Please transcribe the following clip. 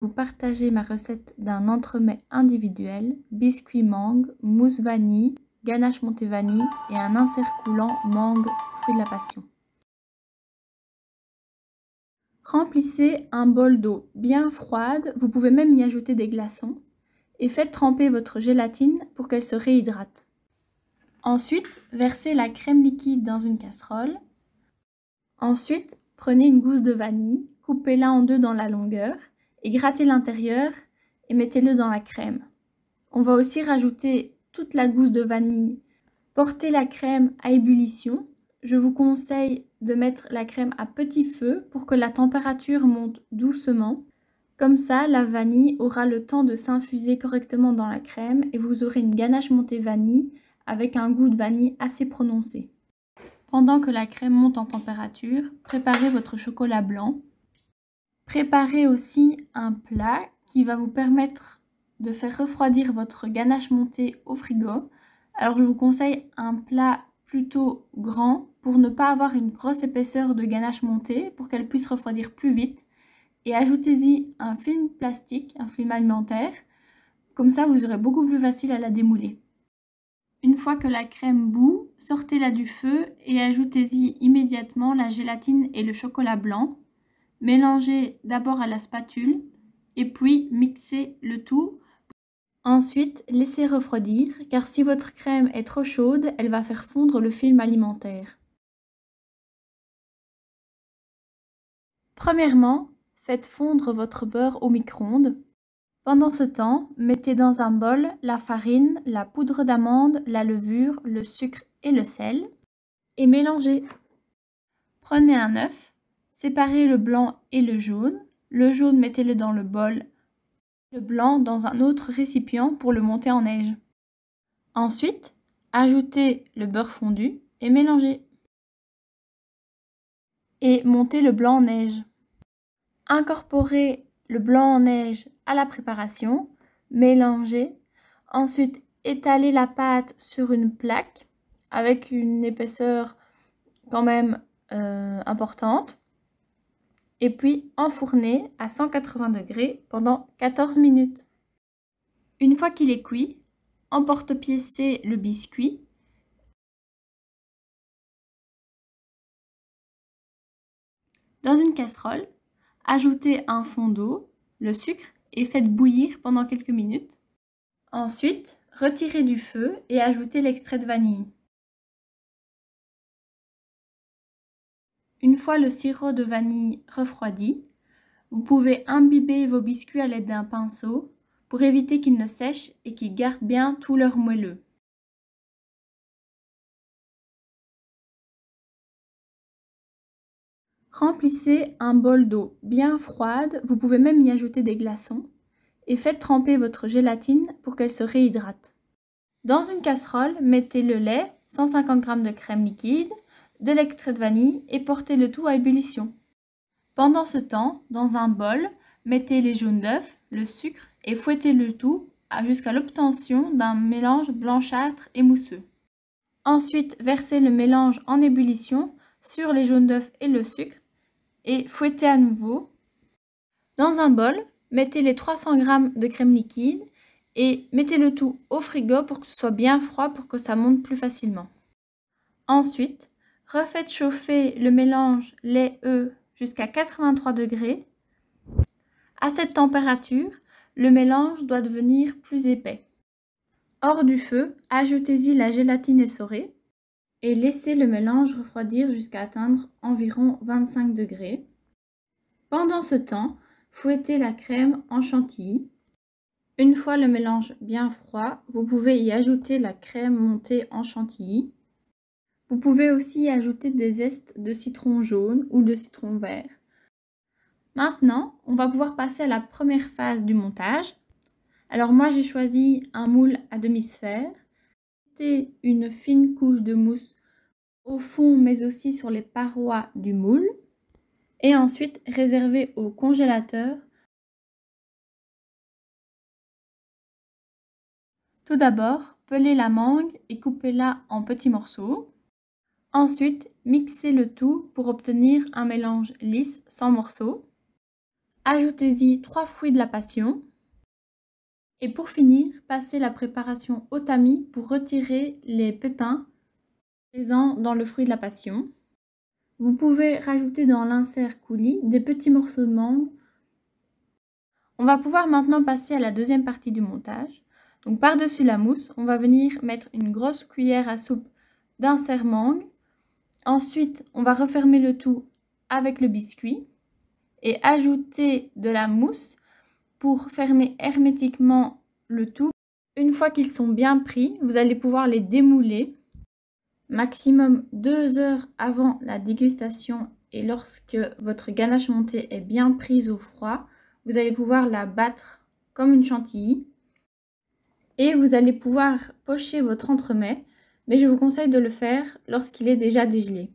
Vous partagez ma recette d'un entremets individuel, biscuit mangue, mousse vanille, ganache montée vanille et un insert coulant mangue, fruit de la passion. Remplissez un bol d'eau bien froide, vous pouvez même y ajouter des glaçons, et faites tremper votre gélatine pour qu'elle se réhydrate. Ensuite, versez la crème liquide dans une casserole. Ensuite, prenez une gousse de vanille, coupez-la en deux dans la longueur et grattez l'intérieur et mettez-le dans la crème. On va aussi rajouter toute la gousse de vanille. Portez la crème à ébullition. Je vous conseille de mettre la crème à petit feu pour que la température monte doucement. Comme ça, la vanille aura le temps de s'infuser correctement dans la crème et vous aurez une ganache montée vanille avec un goût de vanille assez prononcé. Pendant que la crème monte en température, préparez votre chocolat blanc. Préparez aussi un plat qui va vous permettre de faire refroidir votre ganache montée au frigo. Alors je vous conseille un plat plutôt grand pour ne pas avoir une grosse épaisseur de ganache montée pour qu'elle puisse refroidir plus vite. Et ajoutez-y un film plastique, un film alimentaire. Comme ça, vous aurez beaucoup plus facile à la démouler. Une fois que la crème bout, sortez-la du feu et ajoutez-y immédiatement la gélatine et le chocolat blanc. Mélangez d'abord à la spatule et puis mixez le tout. Ensuite, laissez refroidir car si votre crème est trop chaude, elle va faire fondre le film alimentaire. Premièrement, faites fondre votre beurre au micro-ondes. Pendant ce temps, mettez dans un bol la farine, la poudre d'amande, la levure, le sucre et le sel et mélangez. Prenez un œuf, séparez le blanc et le jaune. Le jaune, mettez-le dans le bol, le blanc dans un autre récipient pour le monter en neige. Ensuite, ajoutez le beurre fondu et mélangez. Et montez le blanc en neige. Incorporez le blanc en neige à la préparation, mélangez. Ensuite, étalez la pâte sur une plaque avec une épaisseur quand même importante. Et puis enfournez à 180 degrés pendant 14 minutes. Une fois qu'il est cuit, emporte-piécez le biscuit. Dans une casserole, ajoutez un fond d'eau, le sucre et faites bouillir pendant quelques minutes. Ensuite, retirez du feu et ajoutez l'extrait de vanille. Une fois le sirop de vanille refroidi, vous pouvez imbiber vos biscuits à l'aide d'un pinceau pour éviter qu'ils ne sèchent et qu'ils gardent bien tout leur moelleux. Remplissez un bol d'eau bien froide, vous pouvez même y ajouter des glaçons, et faites tremper votre gélatine pour qu'elle se réhydrate. Dans une casserole, mettez le lait, 150 g de crème liquide, de l'extrait de vanille et portez le tout à ébullition. Pendant ce temps, dans un bol, mettez les jaunes d'œufs, le sucre et fouettez le tout jusqu'à l'obtention d'un mélange blanchâtre et mousseux. Ensuite, versez le mélange en ébullition sur les jaunes d'œufs et le sucre et fouettez à nouveau. Dans un bol, mettez les 300 g de crème liquide et mettez le tout au frigo pour que ce soit bien froid pour que ça monte plus facilement. Ensuite, refaites chauffer le mélange lait-œuf jusqu'à 83 degrés. À cette température, le mélange doit devenir plus épais. Hors du feu, ajoutez-y la gélatine essorée et laissez le mélange refroidir jusqu'à atteindre environ 25 degrés. Pendant ce temps, fouettez la crème en chantilly. Une fois le mélange bien froid, vous pouvez y ajouter la crème montée en chantilly. Vous pouvez aussi y ajouter des zestes de citron jaune ou de citron vert. Maintenant, on va pouvoir passer à la première phase du montage. Alors moi, j'ai choisi un moule à demi-sphère. Mettez une fine couche de mousse au fond, mais aussi sur les parois du moule. Et ensuite, réservez au congélateur. Tout d'abord, pelez la mangue et coupez-la en petits morceaux. Ensuite, mixez le tout pour obtenir un mélange lisse sans morceaux. Ajoutez-y 3 fruits de la passion. Et pour finir, passez la préparation au tamis pour retirer les pépins présents dans le fruit de la passion. Vous pouvez rajouter dans l'insert coulis des petits morceaux de mangue. On va pouvoir maintenant passer à la deuxième partie du montage. Donc par-dessus la mousse, on va venir mettre une grosse cuillère à soupe d'insert mangue. Ensuite, on va refermer le tout avec le biscuit et ajouter de la mousse pour fermer hermétiquement le tout. Une fois qu'ils sont bien pris, vous allez pouvoir les démouler maximum 2 heures avant la dégustation, et lorsque votre ganache montée est bien prise au froid, vous allez pouvoir la battre comme une chantilly et vous allez pouvoir pocher votre entremets, mais je vous conseille de le faire lorsqu'il est déjà dégelé.